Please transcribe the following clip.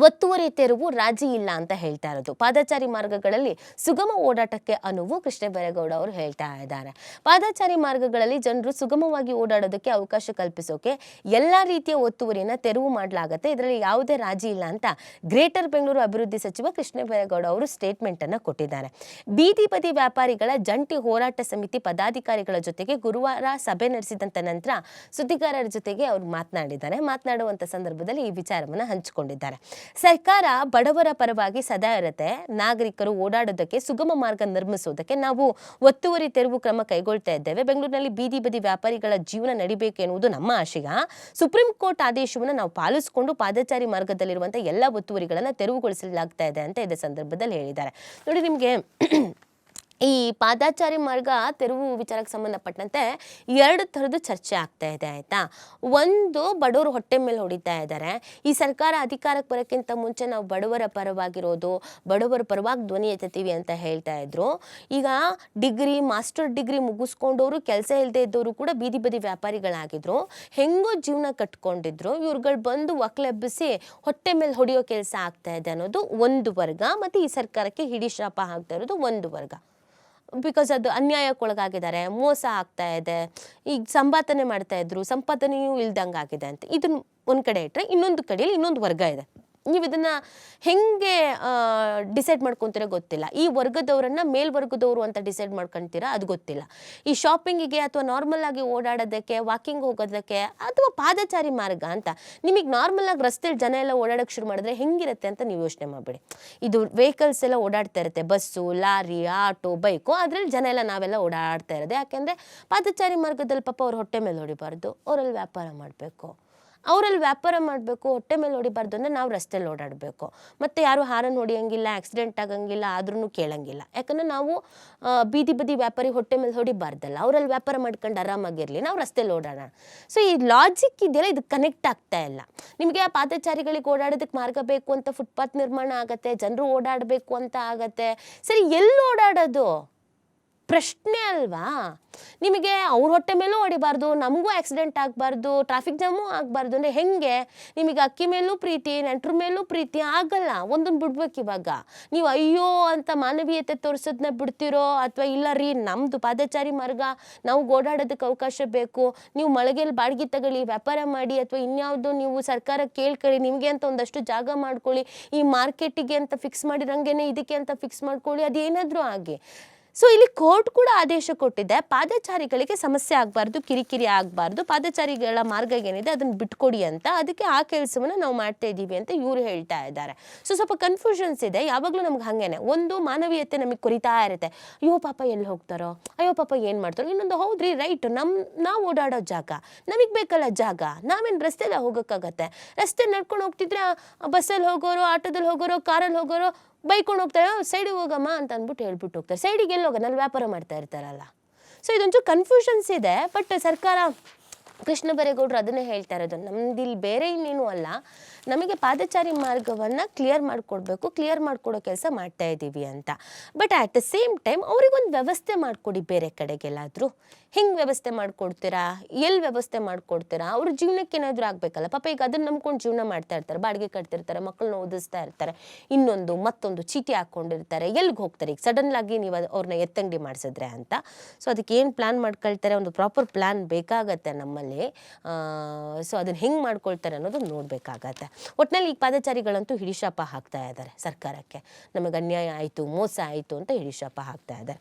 ಒತ್ತುವರಿ ತೆರವು ರಾಜಿ ಇಲ್ಲ ಅಂತ ಹೇಳ್ತಾ ಇರೋದು. ಪಾದಚಾರಿ ಮಾರ್ಗಗಳಲ್ಲಿ ಸುಗಮ ಓಡಾಟಕ್ಕೆ ಅನುವು ಕೃಷ್ಣ ಬೈರೇಗೌಡ ಅವರು ಹೇಳ್ತಾ ಇದ್ದಾರೆ. ಪಾದಚಾರಿ ಮಾರ್ಗಗಳಲ್ಲಿ ಜನರು ಸುಗಮವಾಗಿ ಓಡಾಡೋದಕ್ಕೆ ಅವಕಾಶ ಕಲ್ಪಿಸೋಕೆ ಎಲ್ಲಾ ರೀತಿಯ ಒತ್ತುವರಿಯನ್ನ ತೆರವು ಮಾಡಲಾಗುತ್ತೆ, ಇದರಲ್ಲಿ ಯಾವುದೇ ರಾಜಿ ಇಲ್ಲ ಅಂತ ಗ್ರೇಟರ್ ಬೆಂಗಳೂರು ಅಭಿವೃದ್ಧಿ ಸಚಿವ ಕೃಷ್ಣ ಬೈರೇಗೌಡ ಅವರು ಸ್ಟೇಟ್ಮೆಂಟ್ ಅನ್ನ ಕೊಟ್ಟಿದ್ದಾರೆ. ಬೀದಿ ಬದಿ ವ್ಯಾಪಾರಿಗಳ ಜಂಟಿ ಹೋರಾಟ ಸಮಿತಿ ಪದಾಧಿಕಾರಿಗಳ ಜೊತೆಗೆ ಗುರುವಾರ ಸಭೆ ನಡೆಸಿದಂತ ನಂತರ ಸುದ್ದಿಗಾರರ ಜೊತೆಗೆ ಅವರು ಮಾತನಾಡುವಂತ ಸಂದರ್ಭದಲ್ಲಿ ಈ ವಿಚಾರವನ್ನ ಹಂಚಿಕೊಂಡಿದ್ದಾರೆ. ಸರ್ಕಾರ ಬಡವರ ಪರವಾಗಿ ಸದಾ ಇರುತ್ತೆ, ನಾಗರಿಕರು ಓಡಾಡೋದಕ್ಕೆ ಸುಗಮ ಮಾರ್ಗ ನಿರ್ಮಿಸುವುದಕ್ಕೆ ನಾವು ಒತ್ತುವರಿ ತೆರವು ಕ್ರಮ ಕೈಗೊಳ್ತಾ ಇದ್ದೇವೆ. ಬೆಂಗಳೂರಿನಲ್ಲಿ ಬೀದಿ ಬದಿ ವ್ಯಾಪಾರಿಗಳ ಜೀವನ ನಡಿಬೇಕು ಎನ್ನುವುದು ನಮ್ಮ ಆಶಯ. ಸುಪ್ರೀಂ ಕೋರ್ಟ್ ಆದೇಶವನ್ನು ನಾವು ಪಾಲಿಸಿಕೊಂಡು ಪಾದಚಾರಿ ಮಾರ್ಗದಲ್ಲಿರುವಂತಹ ಎಲ್ಲ ಒತ್ತುವರಿಗಳನ್ನು ತೆರವುಗೊಳಿಸಲಾಗ್ತಾ ಇದೆ ಅಂತ ಇದೇ ಸಂದರ್ಭದಲ್ಲಿ ಹೇಳಿದ್ದಾರೆ. ನೋಡಿ, ನಿಮಗೆ ಈ ಪಾದಚಾರಿ ಮಾರ್ಗ ತೆರವು ವಿಚಾರಕ್ಕೆ ಸಂಬಂಧಪಟ್ಟಂತೆ ಎರಡು ಥರದ ಚರ್ಚೆ ಆಗ್ತಾ ಇದೆ ಆಯ್ತಾ. ಒಂದು, ಬಡವರು ಹೊಟ್ಟೆ ಮೇಲೆ ಹೊಡಿತಾ ಇದ್ದಾರೆ. ಈ ಸರ್ಕಾರ ಅಧಿಕಾರಕ್ಕೆ ಬರೋಕ್ಕಿಂತ ಮುಂಚೆ ನಾವು ಬಡವರ ಪರವಾಗಿರೋದು, ಬಡವರ ಪರವಾಗಿ ಧ್ವನಿ ಎತ್ತೀವಿ ಅಂತ ಹೇಳ್ತಾ ಇದ್ರು. ಈಗ ಮಾಸ್ಟರ್ ಡಿಗ್ರಿ ಮುಗಿಸ್ಕೊಂಡವರು, ಕೆಲಸ ಇಲ್ಲದೆ ಇದ್ದವರು ಕೂಡ ಬೀದಿ ಬದಿ ವ್ಯಾಪಾರಿಗಳಾಗಿದ್ರು, ಹೆಂಗೋ ಜೀವನ ಕಟ್ಕೊಂಡಿದ್ರು. ಇವ್ರುಗಳು ಬಂದು ಒಕ್ಲೆಬ್ಬಿಸಿ ಹೊಟ್ಟೆ ಮೇಲೆ ಹೊಡೆಯೋ ಕೆಲಸ ಆಗ್ತಾ ಇದೆ ಅನ್ನೋದು ಒಂದು ವರ್ಗ, ಮತ್ತು ಈ ಸರ್ಕಾರಕ್ಕೆ ಹಿಡಿ ಶಾಪ ಆಗ್ತಾ ಇರೋದು ಒಂದು ವರ್ಗ. ಬಿಕಾಸ್ ಅದು ಅನ್ಯಾಯಕ್ಕೊಳಗಾಗಿದ್ದಾರೆ, ಮೋಸ ಆಗ್ತಾ ಇದೆ, ಈಗ ಸಂಪಾದನೆ ಮಾಡ್ತಾ ಇದ್ರು, ಸಂಪಾದನೆಯೂ ಇಲ್ದಂಗೆ ಆಗಿದೆ ಅಂತ ಇದನ್ನ ಒಂದು ಕಡೆ ಇಟ್ಟರೆ, ಇನ್ನೊಂದು ಕಡೆಯಲ್ಲಿ ಇನ್ನೊಂದು ವರ್ಗ ಇದೆ. ನೀವು ಇದನ್ನು ಹೆಂಗೆ ಡಿಸೈಡ್ ಮಾಡ್ಕೊತೀರೋ ಗೊತ್ತಿಲ್ಲ. ಈ ವರ್ಗದವರನ್ನು ಮೇಲ್ವರ್ಗದವರು ಅಂತ ಡಿಸೈಡ್ ಮಾಡ್ಕೊತೀರಾ ಅದು ಗೊತ್ತಿಲ್ಲ. ಈ ಶಾಪಿಂಗಿಗೆ ಅಥವಾ ನಾರ್ಮಲ್ ಆಗಿ ಓಡಾಡೋದಕ್ಕೆ, ವಾಕಿಂಗ್ ಹೋಗೋದಕ್ಕೆ, ಅಥವಾ ಪಾದಚಾರಿ ಮಾರ್ಗ ಅಂತ ನಿಮಗೆ ನಾರ್ಮಲ್ ಆಗಿ ರಸ್ತೆಯಲ್ಲಿ ಜನ ಎಲ್ಲ ಓಡಾಡೋಕ್ಕೆ ಶುರು ಮಾಡಿದ್ರೆ ಹೆಂಗಿರುತ್ತೆ ಅಂತ ನೀವು ಯೋಚನೆ ಮಾಡಬೇಡಿ. ಇದು ವೆಹಿಕಲ್ಸ್ ಎಲ್ಲ ಓಡಾಡ್ತಾ ಇರುತ್ತೆ, ಬಸ್ಸು, ಲಾರಿ, ಆಟೋ, ಬೈಕು, ಅದರಲ್ಲಿ ಜನ ಎಲ್ಲ ನಾವೆಲ್ಲ ಓಡಾಡ್ತಾ ಇರೋದು. ಯಾಕೆಂದರೆ ಪಾದಚಾರಿ ಮಾರ್ಗದಲ್ಲಿ ಪಾಪ ಅವ್ರು ಹೊಟ್ಟೆ ಮೇಲೆ ಹೊಡಿಬಾರ್ದು, ಅವರಲ್ಲಿ ವ್ಯಾಪಾರ ಮಾಡಬೇಕು, ಹೊಟ್ಟೆ ಮೇಲೆ ಹೊಡಿಬಾರ್ದು ಅಂದರೆ ನಾವು ರಸ್ತೆಯಲ್ಲಿ ಓಡಾಡಬೇಕು. ಮತ್ತು ಯಾರು ಹಾರನ್ ಹೊಡಿಯೋಂಗಿಲ್ಲ, ಆಕ್ಸಿಡೆಂಟ್ ಆಗಂಗಿಲ್ಲ, ಆದ್ರೂ ಕೇಳಂಗಿಲ್ಲ. ಯಾಕಂದರೆ ನಾವು ಬೀದಿ ಬದಿ ವ್ಯಾಪಾರಿ ಹೊಟ್ಟೆ ಮೇಲೆ ಹೊಡಿಬಾರ್ದಲ್ಲ, ಅವರಲ್ಲಿ ವ್ಯಾಪಾರ ಮಾಡ್ಕೊಂಡು ಆರಾಮಾಗಿರಲಿ, ನಾವು ರಸ್ತೆಯಲ್ಲಿ ಓಡಾಡೋಣ. ಸೊ ಈ ಲಾಜಿಕ್ ಇದೆಯಲ್ಲ, ಇದು ಕನೆಕ್ಟ್ ಆಗ್ತಾ ಇಲ್ಲ. ನಿಮಗೆ ಆ ಪಾದಚಾರಿಗಳಿಗೆ ಓಡಾಡೋದಕ್ಕೆ ಮಾರ್ಗ ಬೇಕು ಅಂತ ಫುಟ್ಪಾತ್ ನಿರ್ಮಾಣ ಆಗತ್ತೆ, ಜನರು ಓಡಾಡಬೇಕು ಅಂತ ಆಗತ್ತೆ. ಸರಿ, ಎಲ್ಲಿ ಓಡಾಡೋದು ಪ್ರಶ್ನೆ ಅಲ್ವಾ? ನಿಮಗೆ ಅವ್ರ ಹೊಟ್ಟೆ ಮೇಲೂ ಹೊಡಿಬಾರ್ದು, ನಮಗೂ ಆಕ್ಸಿಡೆಂಟ್ ಆಗಬಾರ್ದು, ಟ್ರಾಫಿಕ್ ಜಾಮು ಆಗಬಾರ್ದು ಅಂದರೆ ಹೆಂಗೆ? ನಿಮಗೆ ಅಕ್ಕಿ ಮೇಲೂ ಪ್ರೀತಿ, ನೆಂಟ್ರ ಮೇಲೂ ಪ್ರೀತಿ ಆಗಲ್ಲ. ಒಂದನ್ನು ಬಿಡ್ಬೇಕು. ಇವಾಗ ನೀವು ಅಯ್ಯೋ ಅಂತ ಮಾನವೀಯತೆ ತೋರಿಸೋದನ್ನ ಬಿಡ್ತಿರೋ, ಅಥವಾ ಇಲ್ಲ ರೀ ನಮ್ಮದು ಪಾದಚಾರಿ ಮಾರ್ಗ, ನಾವು ಓಡಾಡೋದಕ್ಕೆ ಅವಕಾಶ ಬೇಕು, ನೀವು ಮಳೆಗೆಲ್ಲಿ ಬಾಡಿಗೆ ತಗೊಳ್ಳಿ, ವ್ಯಾಪಾರ ಮಾಡಿ, ಅಥವಾ ಇನ್ಯಾವುದೋ ನೀವು ಸರ್ಕಾರ ಕೇಳ್ಕೊಳ್ಳಿ, ನಿಮಗೆ ಅಂತ ಒಂದಷ್ಟು ಜಾಗ ಮಾಡ್ಕೊಳ್ಳಿ, ಈ ಮಾರ್ಕೆಟಿಗೆ ಅಂತ ಫಿಕ್ಸ್ ಮಾಡಿರಂಗೇನೆ ಇದಕ್ಕೆ ಅಂತ ಫಿಕ್ಸ್ ಮಾಡ್ಕೊಳ್ಳಿ, ಅದೇನಾದರೂ ಆಗಿ. ಸೊ ಇಲ್ಲಿ ಕೋರ್ಟ್ ಕೂಡ ಆದೇಶ ಕೊಟ್ಟಿದೆ, ಪಾದಚಾರಿಗಳಿಗೆ ಸಮಸ್ಯೆ ಆಗಬಾರ್ದು, ಕಿರಿಕಿರಿ ಆಗಬಾರ್ದು, ಪಾದಚಾರಿಗಳ ಮಾರ್ಗ ಏನಿದೆ ಅದನ್ನು ಬಿಟ್ಕೊಡಿ ಅಂತ. ಅದಕ್ಕೆ ಆ ಕೆಲಸವನ್ನು ನಾವು ಮಾಡ್ತಾ ಇದ್ದೀವಿ ಅಂತ ಇವರು ಹೇಳ್ತಾ ಇದ್ದಾರೆ. ಸೊ ಸ್ವಲ್ಪ ಕನ್ಫ್ಯೂಷನ್ಸ್ ಇದೆ. ಯಾವಾಗಲೂ ನಮ್ಗೆ ಹಾಗೇನೆ ಒಂದು ಮಾನವೀಯತೆ ನಮಗೆ ಕೊರಿತಾ ಇರುತ್ತೆ. ಅಯ್ಯೋ ಪಾಪ ಎಲ್ಲಿ ಹೋಗ್ತಾರೋ, ಅಯ್ಯೋ ಪಾಪ ಏನು ಮಾಡ್ತಾರೋ. ಇನ್ನೊಂದು, ಹೌದ್ರಿ ರೈಟ್, ನಾವು ಓಡಾಡೋ ಜಾಗ, ನಮಗೆ ಬೇಕಲ್ಲ ಜಾಗ, ನಾವೇನು ರಸ್ತೆಲ್ಲ ಹೋಗೋಕ್ಕಾಗತ್ತೆ? ರಸ್ತೆ ನಡ್ಕೊಂಡು ಹೋಗ್ತಿದ್ರೆ ಬಸ್ಸಲ್ಲಿ ಹೋಗೋರು, ಆಟೋದಲ್ಲಿ ಹೋಗೋರು, ಕಾರಲ್ಲಿ ಹೋಗೋರು ಬೈಕೊಂಡು ಹೋಗ್ತಾರೆ, ಸೈಡಿಗೆ ಹೋಗಮ್ಮ ಅಂತ ಅಂದ್ಬಿಟ್ಟು ಹೇಳ್ಬಿಟ್ಟು ಹೋಗ್ತಾರೆ. ಸೈಡಿಗೆ ಎಲ್ಲಿ ಹೋಗೋಣ, ಅಲ್ಲಿ ವ್ಯಾಪಾರ ಮಾಡ್ತಾ ಇರ್ತಾರಲ್ಲ. ಸೊ ಇದೊಂಚೂರು ಕನ್ಫ್ಯೂಷನ್ಸ್ ಇದೆ. ಬಟ್ ಸರ್ಕಾರ, ಕೃಷ್ಣ ಬೈರೇಗೌಡರು ಅದನ್ನೇ ಹೇಳ್ತಾ ಇರೋದು, ನಮ್ದಿಲ್ಲಿ ಬೇರೆ ಇನ್ನೇನು ಅಲ್ಲ, ನಮಗೆ ಪಾದಚಾರಿ ಮಾರ್ಗವನ್ನು ಕ್ಲಿಯರ್ ಮಾಡಿಕೊಡೋ ಕೆಲಸ ಮಾಡ್ತಾ ಇದ್ದೀವಿ ಅಂತ. But at the same time ಅವ್ರಿಗೊಂದು ವ್ಯವಸ್ಥೆ ಮಾಡಿಕೊಡಿ, ಬೇರೆ ಕಡೆಗೆಲ್ಲಾದರೂ. ಹೆಂಗೆ ವ್ಯವಸ್ಥೆ ಮಾಡಿಕೊಡ್ತೀರಾ, ಎಲ್ಲಿ ವ್ಯವಸ್ಥೆ ಮಾಡಿಕೊಡ್ತೀರಾ? ಅವ್ರ ಜೀವನಕ್ಕೆ ಏನಾದರೂ ಆಗಬೇಕಲ್ಲ. ಪಾಪ ಈಗ ಅದನ್ನು ನಂಬ್ಕೊಂಡು ಜೀವನ ಮಾಡ್ತಾ ಇರ್ತಾರೆ, ಬಾಡಿಗೆ ಕಟ್ತಿರ್ತಾರೆ, ಮಕ್ಕಳನ್ನ ಓದಿಸ್ತಾ ಇರ್ತಾರೆ, ಮತ್ತೊಂದು ಚೀಟಿ ಹಾಕ್ಕೊಂಡಿರ್ತಾರೆ, ಎಲ್ಲಿಗೆ ಹೋಗ್ತಾರೆ ಈಗ ಸಡನ್ಲಾಗಿ ನೀವು ಅವ್ರನ್ನ ಎತ್ತಂಗಡಿ ಮಾಡಿಸಿದ್ರೆ ಅಂತ. ಸೊ ಅದಕ್ಕೆ ಏನು ಪ್ಲ್ಯಾನ್ ಮಾಡ್ಕೊಳ್ತಾರೆ, ಒಂದು ಪ್ರಾಪರ್ ಪ್ಲ್ಯಾನ್ ಬೇಕಾಗತ್ತೆ ನಮ್ಮಲ್ಲಿ. ಸೊ ಅದನ್ನು ಹೆಂಗೆ ಮಾಡ್ಕೊಳ್ತಾರೆ ಅನ್ನೋದು ನೋಡಬೇಕಾಗತ್ತೆ. ಒಟ್ಟಿನಲ್ಲಿ ಈಗ ಪಾದಚಾರಿಗಳಂತೂ ಹಿಡಿಶಾಪ ಹಾಕ್ತಾ ಇದ್ದಾರೆ ಸರ್ಕಾರಕ್ಕೆ, ನಮಗೆ ಅನ್ಯಾಯ ಆಯಿತು, ಮೋಸ ಆಯಿತು ಅಂತ ಹಿಡಿಶಾಪ ಹಾಕ್ತಾ ಇದ್ದಾರೆ.